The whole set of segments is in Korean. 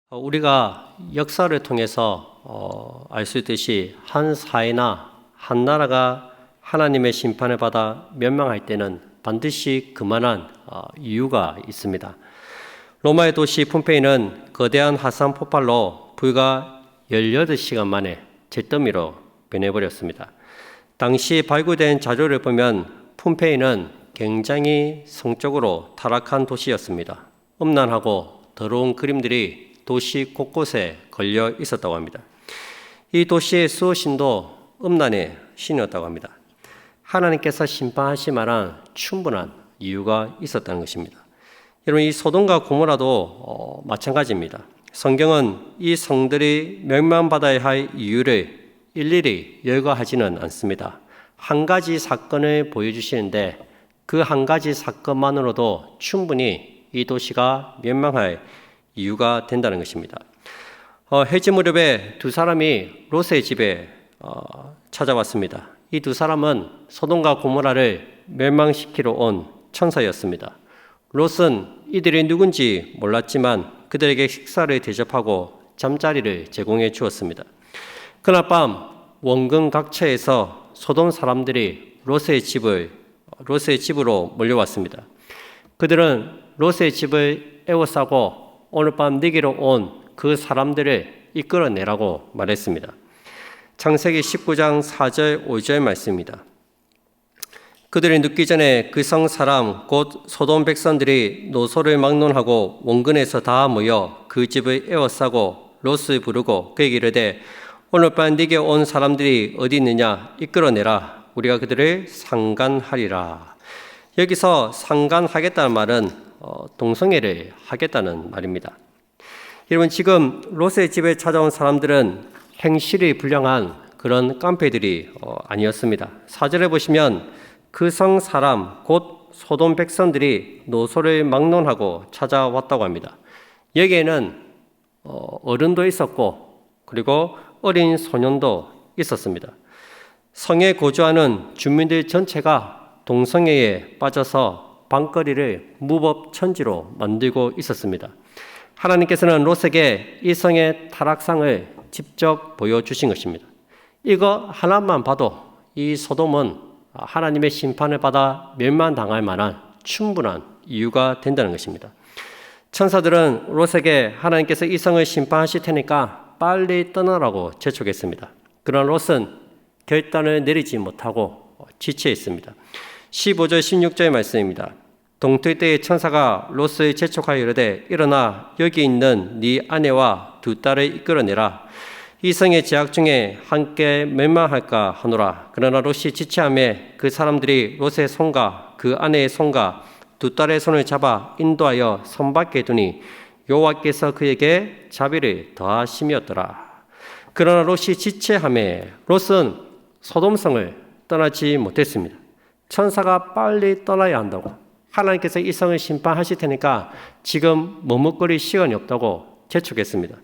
우리가 역사를 통해서 알 수 있듯이 한 사회나 한 나라가 하나님의 심판을 받아 멸망할 때는 반드시 그만한 이유가 있습니다. 로마의 도시 폼페이는 거대한 화산 폭발로 불과 18시간 만에 잿더미로 변해버렸습니다. 당시 발굴된 자료를 보면 폼페이는 굉장히 성적으로 타락한 도시였습니다. 음란하고 더러운 그림들이 도시 곳곳에 걸려 있었다고 합니다. 이 도시의 수호신도 음란의 신이었다고 합니다. 하나님께서 심판하실 만한 충분한 이유가 있었다는 것입니다. 여러분, 이 소돔과 고모라도 마찬가지입니다. 성경은 이 성들이 멸망받아야 할 이유를 일일이 열거하지는 않습니다. 한 가지 사건을 보여주시는데 그 한 가지 사건만으로도 충분히 이 도시가 멸망할 이유가 된다는 것입니다. 해지 무렵에 두 사람이 롯의 집에 찾아왔습니다. 이 두 사람은 소돔과 고모라를 멸망시키러 온 천사였습니다. 롯은 이들이 누군지 몰랐지만 그들에게 식사를 대접하고 잠자리를 제공해 주었습니다. 그날 밤 원근 각처에서 소돔 사람들이 롯의 집으로 몰려왔습니다. 그들은 롯의 집을 에워싸고 오늘 밤 네기로 온 그 사람들을 이끌어내라고 말했습니다. 창세기 19장 4절 5절 말씀입니다. 그들이 눕기 전에 그 성 사람 곧 소돔 백성들이 노소를 막론하고 원근에서 다 모여 그 집을 에워싸고 롯을 부르고 그에게 이르되 오늘 밤 네게 온 사람들이 어디 있느냐 이끌어내라 우리가 그들을 상간하리라. 여기서 상간하겠다는 말은 동성애를 하겠다는 말입니다. 여러분, 지금 롯의 집에 찾아온 사람들은 행실이 불량한 그런 깡패들이 아니었습니다. 4절에 보시면 그 성 사람 곧 소돔 백성들이 노소를 막론하고 찾아왔다고 합니다. 여기에는 어른도 있었고 그리고 어린 소년도 있었습니다. 성에 거주하는 주민들 전체가 동성애에 빠져서 방거리를 무법천지로 만들고 있었습니다. 하나님께서는 롯에게 이 성의 타락상을 직접 보여주신 것입니다. 이거 하나만 봐도 이 소돔은 하나님의 심판을 받아 멸망당할 만한 충분한 이유가 된다는 것입니다. 천사들은 롯에게 하나님께서 이 성을 심판하실 테니까 빨리 떠나라고 재촉했습니다. 그러나 롯은 결단을 내리지 못하고 지쳐 있습니다. 15절 16절의 말씀입니다. 동틀 때의 천사가 롯을 재촉하여 이르되 일어나 여기 있는 네 아내와 두 딸을 이끌어내라. 이 성의 제약 중에 함께 멸망할까 하노라. 그러나 롯이 지체하매 그 사람들이 롯의 손과 그 아내의 손과 두 딸의 손을 잡아 인도하여 성 밖에 두니 여호와께서 그에게 자비를 더하심이었더라. 그러나 롯이 지체하매 롯은 소돔성을 떠나지 못했습니다. 천사가 빨리 떠나야 한다고, 하나님께서 이 성을 심판하실 테니까 지금 머뭇거릴 시간이 없다고 재촉했습니다.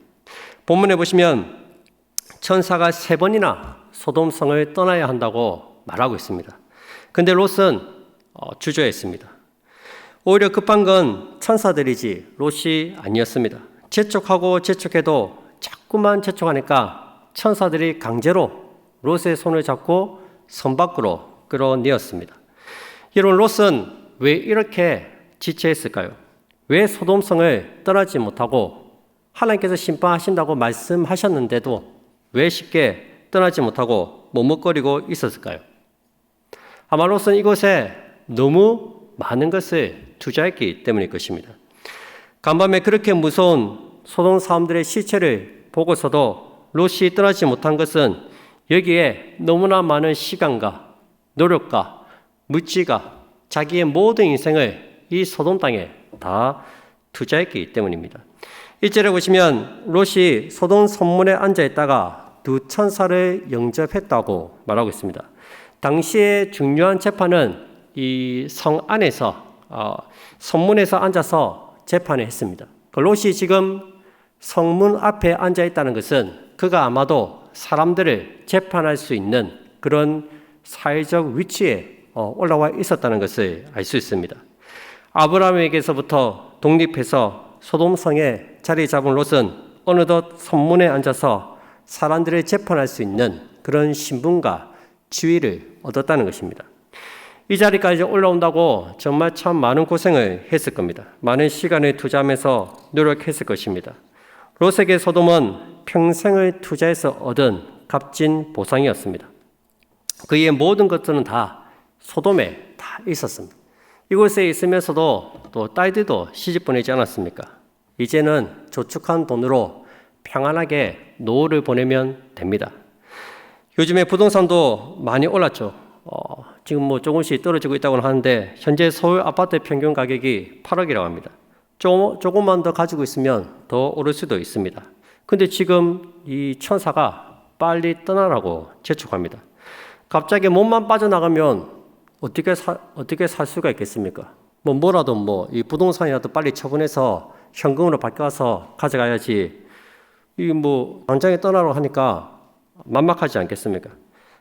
본문에 보시면 천사가 3번이나 소돔성을 떠나야 한다고 말하고 있습니다. 근데 롯은 주저했습니다. 오히려 급한 건 천사들이지 롯이 아니었습니다. 재촉하고 재촉해도 자꾸만 재촉하니까 천사들이 강제로 롯의 손을 잡고 성 밖으로 끌어내었습니다. 여러분, 롯은 왜 이렇게 지체했을까요? 왜 소돔성을 떠나지 못하고 하나님께서 심판하신다고 말씀하셨는데도 왜 쉽게 떠나지 못하고 머뭇거리고 있었을까요? 아마 롯은 이곳에 너무 많은 것을 투자했기 때문일 것입니다. 간밤에 그렇게 무서운 소돔 사람들의 시체를 보고서도 롯이 떠나지 못한 것은 여기에 너무나 많은 시간과 노력과 무지가 자기의 모든 인생을 이 소돔 땅에 다 투자했기 때문입니다. 1절에 보시면 롯이 소돔 성문에 앉아 있다가 두 천사를 영접했다고 말하고 있습니다. 당시의 중요한 재판은 이 성 안에서 성문에서 앉아서 재판을 했습니다. 롯이 지금 성문 앞에 앉아 있다는 것은 그가 아마도 사람들을 재판할 수 있는 그런 사회적 위치에 올라와 있었다는 것을 알 수 있습니다. 아브라함에게서부터 독립해서 소돔성에 자리 잡은 롯은 어느덧 선문에 앉아서 사람들을 재판할 수 있는 그런 신분과 지위를 얻었다는 것입니다. 이 자리까지 올라온다고 정말 참 많은 고생을 했을 겁니다. 많은 시간을 투자하면서 노력했을 것입니다. 롯에게 소돔은 평생을 투자해서 얻은 값진 보상이었습니다. 그의 모든 것들은 다 소돔에 다 있었습니다. 이곳에 있으면서도 또 딸들도 시집 보내지 않았습니까? 이제는 저축한 돈으로 평안하게 노후를 보내면 됩니다. 요즘에 부동산도 많이 올랐죠. 지금 조금씩 떨어지고 있다고 하는데 현재 서울 아파트 평균 가격이 8억이라고 합니다. 조금만 더 가지고 있으면 더 오를 수도 있습니다. 근데 지금 이 천사가 빨리 떠나라고 재촉합니다. 갑자기 몸만 빠져나가면 어떻게 살 수가 있겠습니까? 뭐라도 이 부동산이라도 빨리 처분해서 현금으로 바꿔서 가져가야지. 당장에 떠나라고 하니까 만막하지 않겠습니까?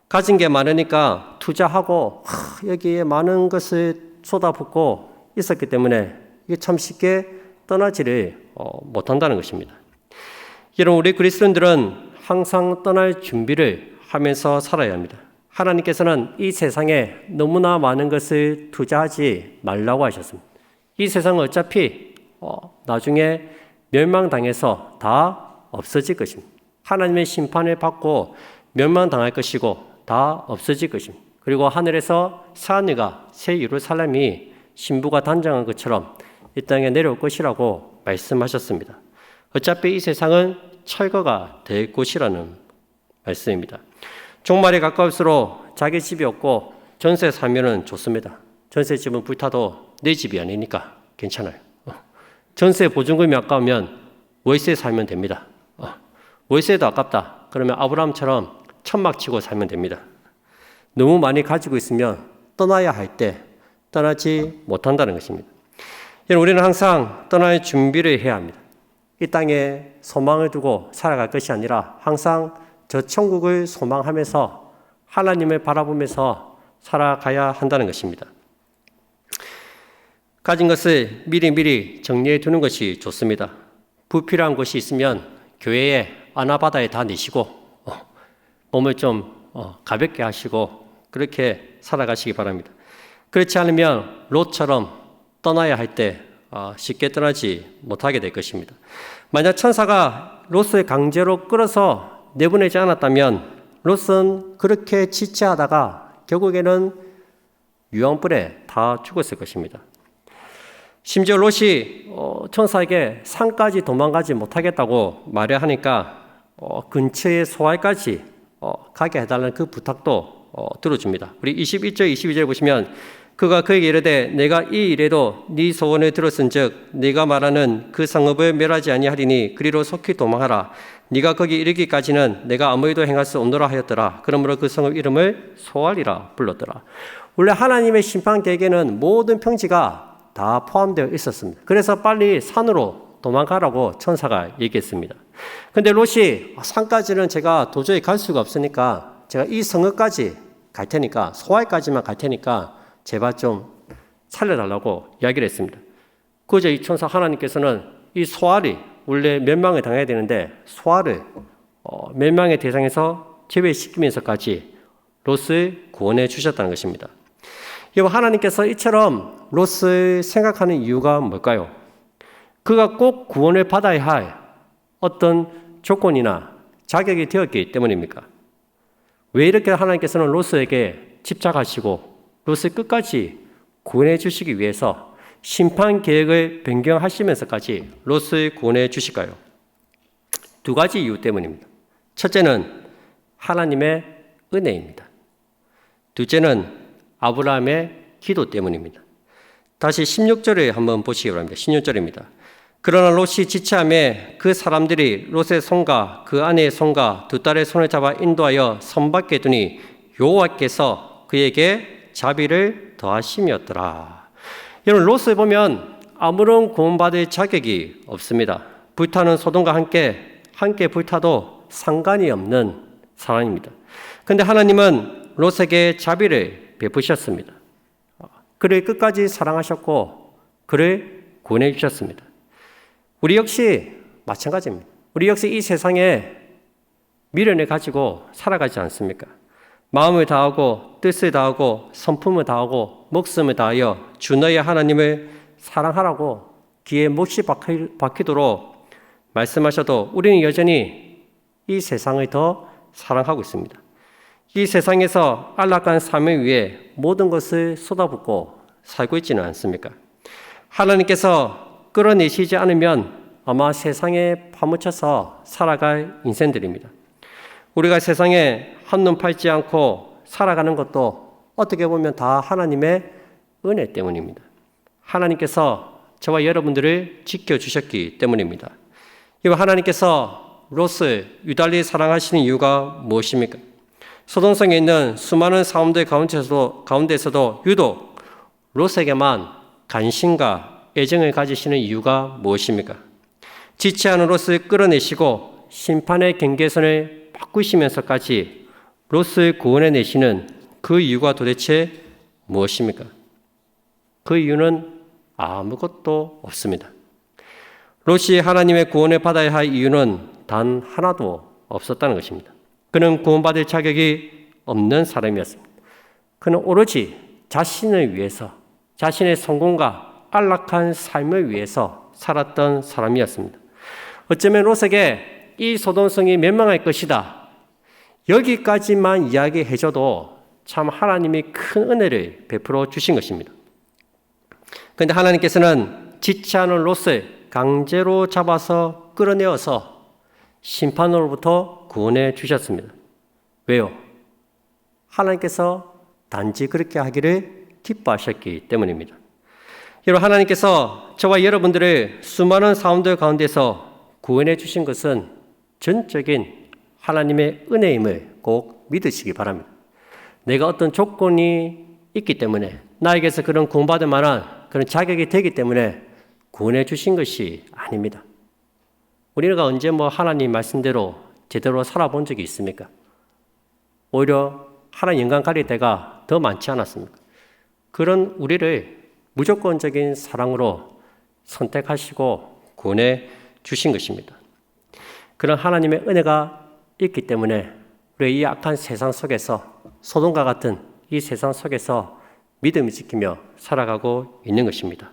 가진 게 많으니까 투자하고 여기에 많은 것을 쏟아붓고 있었기 때문에 이게 참 쉽게 떠나지를 못한다는 것입니다. 여러분, 우리 그리스도인들은 항상 떠날 준비를 하면서 살아야 합니다. 하나님께서는 이 세상에 너무나 많은 것을 투자하지 말라고 하셨습니다. 이 세상은 어차피 나중에 멸망당해서 다 없어질 것입니다. 하나님의 심판을 받고 멸망당할 것이고 다 없어질 것입니다. 그리고 하늘에서 새하늘과 새 예루살렘이 신부가 단장한 것처럼 이 땅에 내려올 것이라고 말씀하셨습니다. 어차피 이 세상은 철거가 될 곳이라는 말씀입니다. 종말에 가까울수록 자기 집이 없고 전세 살면은 좋습니다. 전세 집은 불타도 내 집이 아니니까 괜찮아요. 전세 보증금이 아까우면 월세 살면 됩니다. 월세도 아깝다. 그러면 아브라함처럼 천막 치고 살면 됩니다. 너무 많이 가지고 있으면 떠나야 할 때 떠나지 못한다는 것입니다. 우리는 항상 떠날 준비를 해야 합니다. 이 땅에 소망을 두고 살아갈 것이 아니라 항상 저 천국을 소망하면서 하나님을 바라보면서 살아가야 한다는 것입니다. 가진 것을 미리 정리해 두는 것이 좋습니다. 불필요한 것이 있으면 교회에 아나바다에 다 내시고 몸을 좀 가볍게 하시고 그렇게 살아가시기 바랍니다. 그렇지 않으면 롯처럼 떠나야 할 때 쉽게 떠나지 못하게 될 것입니다. 만약 천사가 롯을 강제로 끌어서 내보내지 않았다면 롯은 그렇게 지체하다가 결국에는 유황불에 다 죽었을 것입니다. 심지어 롯이 천사에게 산까지 도망가지 못하겠다고 말을 하니까 근처의 소알까지 가게 해달라는 그 부탁도 들어줍니다. 우리 21절, 22절 보시면 그가 그에게 이르되 내가 이 일에도 네 소원을 들었은즉 네가 말하는 그 성읍을 멸하지 아니하리니 그리로 속히 도망하라. 네가 거기 이르기까지는 내가 아무 일도 행할 수 없노라 하였더라. 그러므로 그 성읍 이름을 소알이라 불렀더라. 원래 하나님의 심판 계획에는 모든 평지가 다 포함되어 있었습니다. 그래서 빨리 산으로 도망가라고 천사가 얘기했습니다. 근데 롯이 산까지는 제가 도저히 갈 수가 없으니까 제가 이 성읍까지 갈 테니까 소알까지만 갈 테니까 제발 좀 살려달라고 이야기를 했습니다. 그저 이 천사 하나님께서는 이 소알이 원래 멸망을 당해야 되는데 소알을 멸망의 대상에서 제외시키면서까지 롯을 구원해 주셨다는 것입니다. 여러분, 하나님께서 이처럼 롯을 생각하는 이유가 뭘까요? 그가 꼭 구원을 받아야 할 어떤 조건이나 자격이 되었기 때문입니까? 왜 이렇게 하나님께서는 롯에게 집착하시고 롯을 끝까지 구원해 주시기 위해서 심판 계획을 변경하시면서까지 롯을 구원해 주실까요? 두 가지 이유 때문입니다. 첫째는 하나님의 은혜입니다. 둘째는 아브라함의 기도 때문입니다. 다시 16절을 한번 보시기 바랍니다. 16절입니다. 그러나 롯이 지체함에 그 사람들이 롯의 손과 그 아내의 손과 두 딸의 손을 잡아 인도하여 선 밖에 두니 여호와께서 그에게 자비를 더하심이었더라. 여러분, 롯을 보면 아무런 구원받을 자격이 없습니다. 불타는 소돔과 함께 불타도 상관이 없는 사람입니다. 그런데 하나님은 롯에게 자비를 베푸셨습니다. 그를 끝까지 사랑하셨고 그를 구원해 주셨습니다. 우리 역시 마찬가지입니다. 우리 역시 이 세상에 미련을 가지고 살아가지 않습니까? 마음을 다하고 뜻을 다하고 성품을 다하고 목숨을 다하여 주 너의 하나님을 사랑하라고 귀에 못이 박히도록 말씀하셔도 우리는 여전히 이 세상을 더 사랑하고 있습니다. 이 세상에서 안락한 삶을 위해 모든 것을 쏟아붓고 살고 있지는 않습니까? 하나님께서 끌어내시지 않으면 아마 세상에 파묻혀서 살아갈 인생들입니다. 우리가 세상에 한눈 팔지 않고 살아가는 것도 어떻게 보면 다 하나님의 은혜 때문입니다. 하나님께서 저와 여러분들을 지켜주셨기 때문입니다. 이와 하나님께서 롯을 유달리 사랑하시는 이유가 무엇입니까? 소돔성에 있는 수많은 사람들 가운데서도 유독 롯에게만 관심과 애정을 가지시는 이유가 무엇입니까? 지체하는 롯을 끌어내시고 심판의 경계선을 바꾸시면서까지 롯을 구원해내시는 그 이유가 도대체 무엇입니까? 그 이유는 아무것도 없습니다. 롯이 하나님의 구원을 받아야 할 이유는 단 하나도 없었다는 것입니다. 그는 구원받을 자격이 없는 사람이었습니다. 그는 오로지 자신을 위해서, 자신의 성공과 안락한 삶을 위해서 살았던 사람이었습니다. 어쩌면 롯에게 이 소돔성이 멸망할 것이다, 여기까지만 이야기해줘도 참 하나님이 큰 은혜를 베풀어 주신 것입니다. 그런데 하나님께서는 지체하는 롯을 강제로 잡아서 끌어내어서 심판으로부터 구원해 주셨습니다. 왜요? 하나님께서 단지 그렇게 하기를 기뻐하셨기 때문입니다. 여러분, 하나님께서 저와 여러분들을 수많은 사람들 가운데서 구원해 주신 것은 전적인 하나님의 은혜임을 꼭 믿으시기 바랍니다. 내가 어떤 조건이 있기 때문에 나에게서 그런 구원받을 만한 그런 자격이 되기 때문에 구원해 주신 것이 아닙니다. 우리가 언제 하나님 말씀대로 제대로 살아본 적이 있습니까? 오히려 하나님 영광 가릴 때가 더 많지 않았습니까? 그런 우리를 무조건적인 사랑으로 선택하시고 구원해 주신 것입니다. 그런 하나님의 은혜가 있기 때문에 우리 이 악한 세상 속에서, 소돔과 같은 이 세상 속에서 믿음을 지키며 살아가고 있는 것입니다.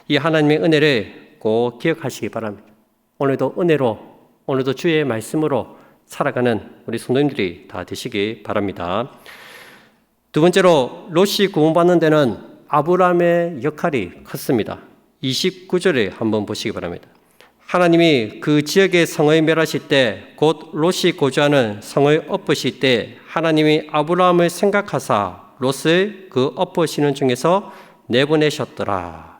이 하나님의 은혜를 꼭 기억하시기 바랍니다. 오늘도 은혜로, 오늘도 주의 말씀으로 살아가는 우리 성도님들이 다 되시기 바랍니다. 두 번째로 롯이 구원받는 데는 아브라함의 역할이 컸습니다. 29절에 한번 보시기 바랍니다. 하나님이 그 지역의 성을 멸하실 때, 곧 롯이 거주하는 성을 엎으실 때 하나님이 아브라함을 생각하사 롯을 그 엎으시는 중에서 내보내셨더라.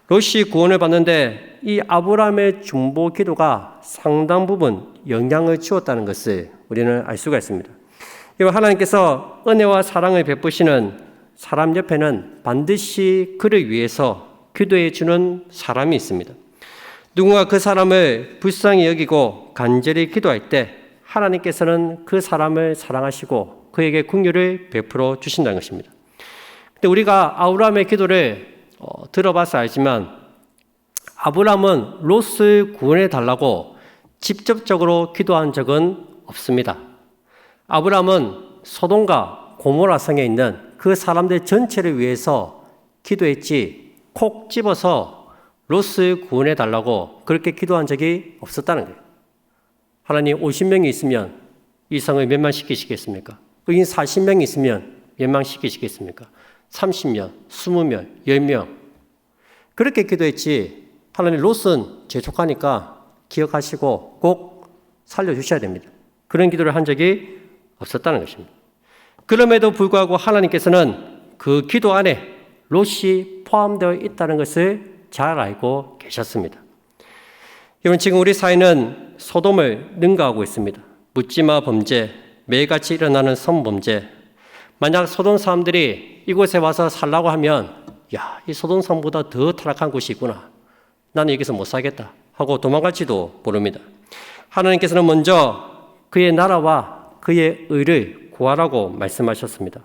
롯이 구원을 받는데 이 아브라함의 중보 기도가 상당 부분 영향을 주었다는 것을 우리는 알 수가 있습니다. 이와 하나님께서 은혜와 사랑을 베푸시는 사람 옆에는 반드시 그를 위해서 기도해 주는 사람이 있습니다. 누군가 그 사람을 불쌍히 여기고 간절히 기도할 때 하나님께서는 그 사람을 사랑하시고 그에게 긍휼을 베풀어 주신다는 것입니다. 근데 우리가 아브라함의 기도를 들어봐서 알지만 아브라함은 롯을 구원해 달라고 직접적으로 기도한 적은 없습니다. 아브라함은 소돔과 고모라 성에 있는 그 사람들 전체를 위해서 기도했지 콕 집어서 롯을 구원해 달라고 그렇게 기도한 적이 없었다는 거예요. 하나님 50명이 있으면 이 성을 멸망시키시겠습니까? 의인 40명이 있으면 멸망시키시겠습니까? 30명, 20명, 10명 그렇게 기도했지 하나님 롯은 재촉하니까 기억하시고 꼭 살려주셔야 됩니다. 그런 기도를 한 적이 없었다는 것입니다. 그럼에도 불구하고 하나님께서는 그 기도 안에 롯이 포함되어 있다는 것을 잘 알고 계셨습니다. 여러분, 지금 우리 사회는 소돔을 능가하고 있습니다. 묻지마 범죄, 매일같이 일어나는 성범죄. 만약 소돔 사람들이 이곳에 와서 살라고 하면 이 소돔 성보다 더 타락한 곳이 있구나, 나는 여기서 못 살겠다 하고 도망갈지도 모릅니다. 하나님께서는 먼저 그의 나라와 그의 의를 구하라고 말씀하셨습니다.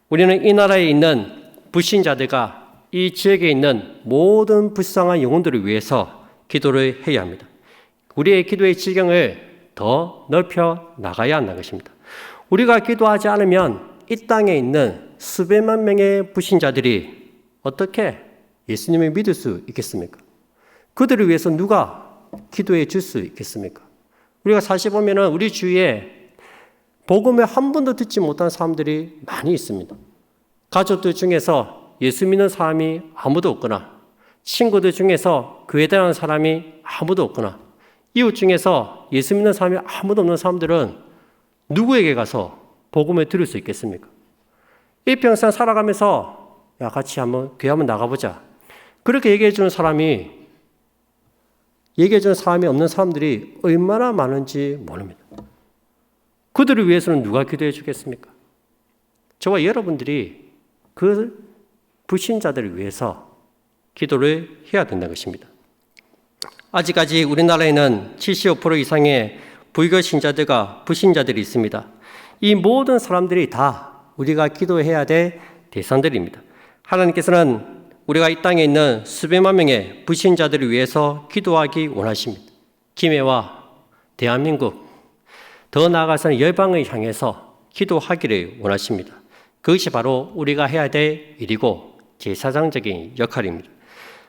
우리는 이 나라에 있는 불신자들과 이 지역에 있는 모든 불쌍한 영혼들을 위해서 기도를 해야 합니다. 우리의 기도의 지경을 더 넓혀 나가야 한다는 것입니다. 우리가 기도하지 않으면 이 땅에 있는 수백만 명의 불신자들이 어떻게 예수님을 믿을 수 있겠습니까? 그들을 위해서 누가 기도해 줄 수 있겠습니까? 우리가 사실 보면은 우리 주위에 복음을 한 번도 듣지 못한 사람들이 많이 있습니다. 가족들 중에서 예수 믿는 사람이 아무도 없거나, 친구들 중에서 교회 다니는 사람이 아무도 없거나, 이웃 중에서 예수 믿는 사람이 아무도 없는 사람들은 누구에게 가서 복음을 들을 수 있겠습니까? 일평생 살아가면서 야, 같이 한번 교회 한번 나가보자. 그렇게 얘기해 주는 사람이 없는 사람들이 얼마나 많은지 모릅니다. 그들을 위해서는 누가 기도해 주겠습니까? 저와 여러분들이 그 불신자들을 위해서 기도를 해야 된다는 것입니다. 아직까지 우리나라에는 75% 이상의 불교 신자들과 불신자들이 있습니다. 이 모든 사람들이 다 우리가 기도해야 될 대상들입니다. 하나님께서는 우리가 이 땅에 있는 수백만 명의 불신자들을 위해서 기도하기 원하십니다. 김해와 대한민국, 더 나아가서는 열방을 향해서 기도하기를 원하십니다. 그것이 바로 우리가 해야 될 일이고 제사장적인 역할입니다.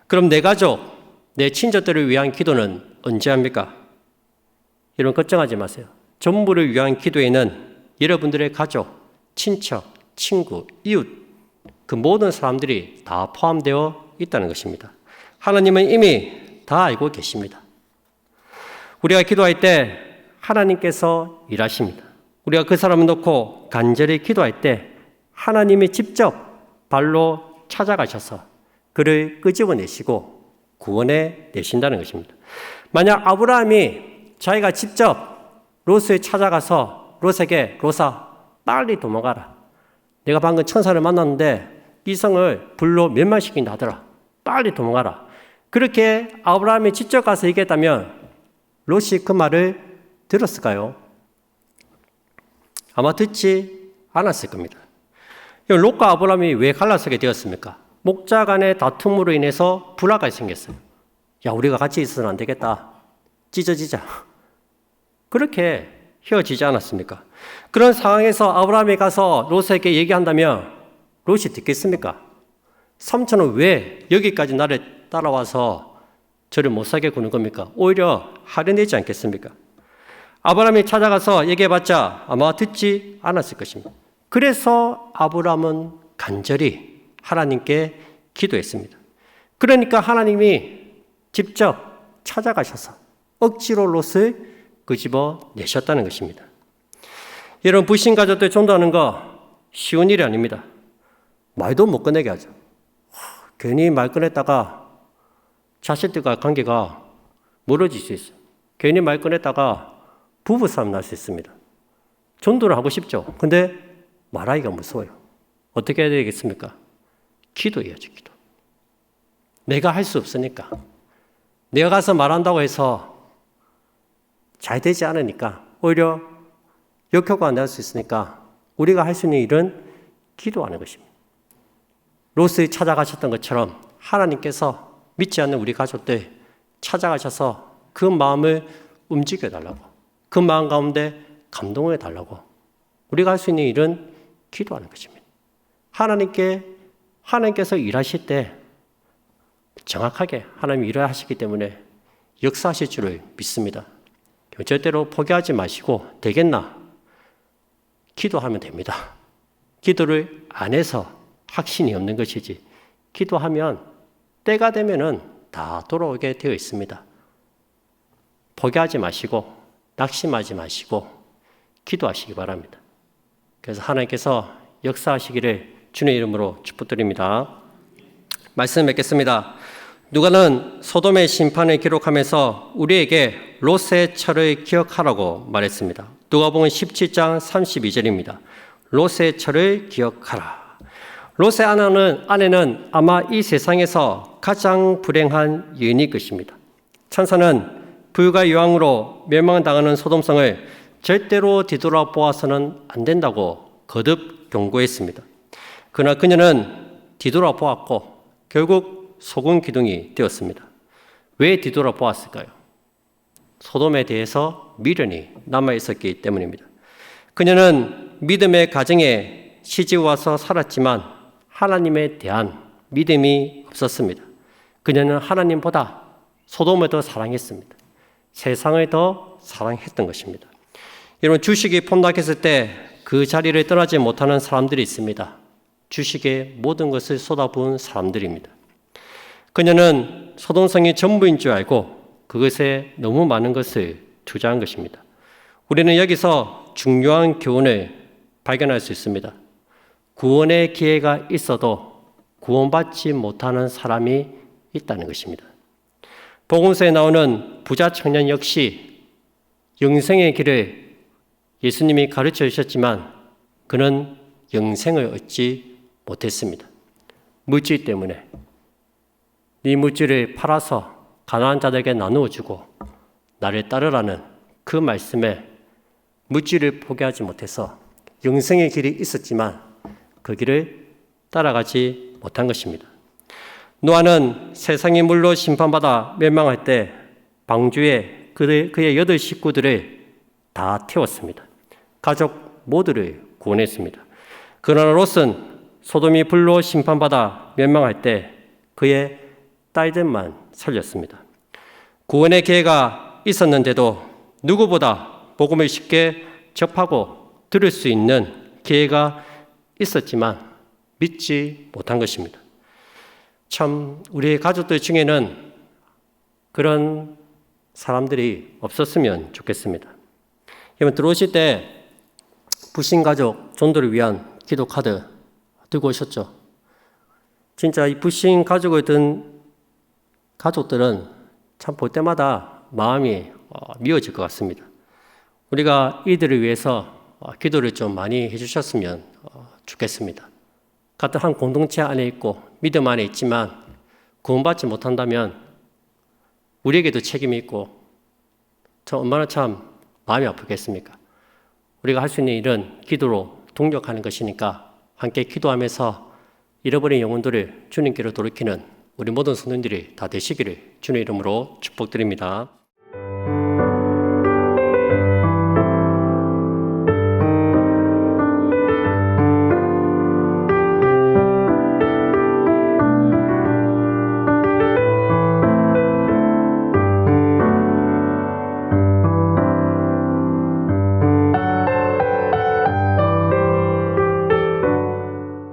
그럼 내 가족, 내 친척들을 위한 기도는 언제 합니까? 여러분 걱정하지 마세요. 전부를 위한 기도에는 여러분들의 가족, 친척, 친구, 이웃, 그 모든 사람들이 다 포함되어 있다는 것입니다. 하나님은 이미 다 알고 계십니다. 우리가 기도할 때 하나님께서 일하십니다. 우리가 그 사람을 놓고 간절히 기도할 때 하나님이 직접 발로 찾아가셔서 그를 끄집어내시고 구원해 내신다는 것입니다. 만약 아브라함이 자기가 직접 롯을 찾아가서 롯에게 롯아 빨리 도망가라. 내가 방금 천사를 만났는데 이 성을 불로 멸망시킨다 하더라. 빨리 도망가라. 그렇게 아브라함이 직접 가서 얘기했다면 롯이 그 말을 들었을까요? 아마 듣지 않았을 겁니다. 롯과 아브라함이 왜 갈라서게 되었습니까? 목자 간의 다툼으로 인해서 불화가 생겼어요. 야, 우리가 같이 있어서는 안 되겠다. 찢어지자. 그렇게 헤어지지 않았습니까? 그런 상황에서 아브라함이 가서 롯에게 얘기한다면 롯이 듣겠습니까? 삼촌은 왜 여기까지 나를 따라와서 저를 못 살게 구는 겁니까? 오히려 할인되지 않겠습니까? 아브라함이 찾아가서 얘기해봤자 아마 듣지 않았을 것입니다. 그래서 아브라함은 간절히 하나님께 기도했습니다. 그러니까 하나님이 직접 찾아가셔서 억지로 롯을 끄집어 내셨다는 것입니다. 여러분, 불신 가족들 전도하는 거 쉬운 일이 아닙니다. 말도 못 꺼내게 하죠. 괜히 말 꺼냈다가 자식들과 관계가 멀어질 수 있어요. 괜히 말 꺼냈다가 부부싸움 날 수 있습니다. 전도를 하고 싶죠. 근데 말하기가 무서워요. 어떻게 해야 되겠습니까? 기도해야죠, 기도. 내가 할 수 없으니까. 내가 가서 말한다고 해서 잘 되지 않으니까 오히려 역효과가 날 수 있으니까 우리가 할 수 있는 일은 기도하는 것입니다. 롯을 찾아가셨던 것처럼 하나님께서 믿지 않는 우리 가족들 찾아가셔서 그 마음을 움직여달라고, 그 마음 가운데 감동을 달라고 우리가 할 수 있는 일은 기도하는 것입니다. 하나님께서 일하실 때 정확하게 하나님이 일하시기 때문에 역사하실 줄을 믿습니다. 절대로 포기하지 마시고 되겠나? 기도하면 됩니다. 기도를 안 해서 확신이 없는 것이지 기도하면 때가 되면은 다 돌아오게 되어 있습니다. 포기하지 마시고 낙심하지 마시고 기도하시기 바랍니다. 그래서 하나님께서 역사하시기를 주님의 이름으로 축복드립니다. 말씀 맺겠습니다. 누가는 소돔의 심판을 기록하면서 우리에게 롯의 철을 기억하라고 말했습니다. 누가복음 17장 32절입니다. 롯의 철을 기억하라. 롯의 아내는 아마 이 세상에서 가장 불행한 여인일 것입니다. 천사는 불과 유황으로 멸망당하는 소돔성을 절대로 뒤돌아보아서는 안 된다고 거듭 경고했습니다. 그러나 그녀는 뒤돌아보았고 결국 소금 기둥이 되었습니다. 왜 뒤돌아보았을까요? 소돔에 대해서 미련이 남아 있었기 때문입니다. 그녀는 믿음의 가정에 시집 와서 살았지만 하나님에 대한 믿음이 없었습니다. 그녀는 하나님보다 소돔을 더 사랑했습니다. 세상을 더 사랑했던 것입니다. 여러분, 주식이 폭락했을 때 그 자리를 떠나지 못하는 사람들이 있습니다. 주식에 모든 것을 쏟아부은 사람들입니다. 그녀는 소돔성이 전부인 줄 알고 그것에 너무 많은 것을 투자한 것입니다. 우리는 여기서 중요한 교훈을 발견할 수 있습니다. 구원의 기회가 있어도 구원받지 못하는 사람이 있다는 것입니다. 복음서에 나오는 부자 청년 역시 영생의 길을 예수님이 가르쳐 주셨지만 그는 영생을 얻지 못했습니다. 물질 때문에 네 물질을 팔아서 가난한 자들에게 나누어 주고 나를 따르라는 그 말씀에 물질을 포기하지 못해서 영생의 길이 있었지만 그 길을 따라가지 못한 것입니다. 노아는 세상이 물로 심판받아 멸망할 때 방주에 그의 8 식구들을 다 태웠습니다. 가족 모두를 구원했습니다. 그러나 롯은 소돔이 불로 심판받아 멸망할 때 그의 딸들만 살렸습니다. 구원의 기회가 있었는데도 누구보다 복음을 쉽게 접하고 들을 수 있는 기회가 있었지만 믿지 못한 것입니다. 참 우리의 가족들 중에는 그런 사람들이 없었으면 좋겠습니다. 여러분, 들어오실 때 불신가족 전도를 위한 기도 카드 들고 오셨죠? 진짜 이 불신 가족을 든 가족들은 참 볼 때마다 마음이 미워질 것 같습니다. 우리가 이들을 위해서 기도를 좀 많이 해주셨으면 좋겠습니다. 같은 한 공동체 안에 있고 믿음 안에 있지만 구원받지 못한다면 우리에게도 책임이 있고 얼마나 참 마음이 아프겠습니까? 우리가 할 수 있는 일은 기도로 동력하는 것이니까 함께 기도하면서 잃어버린 영혼들을 주님께로 돌이키는 우리 모든 성도님들이 다 되시기를 주님의 이름으로 축복드립니다.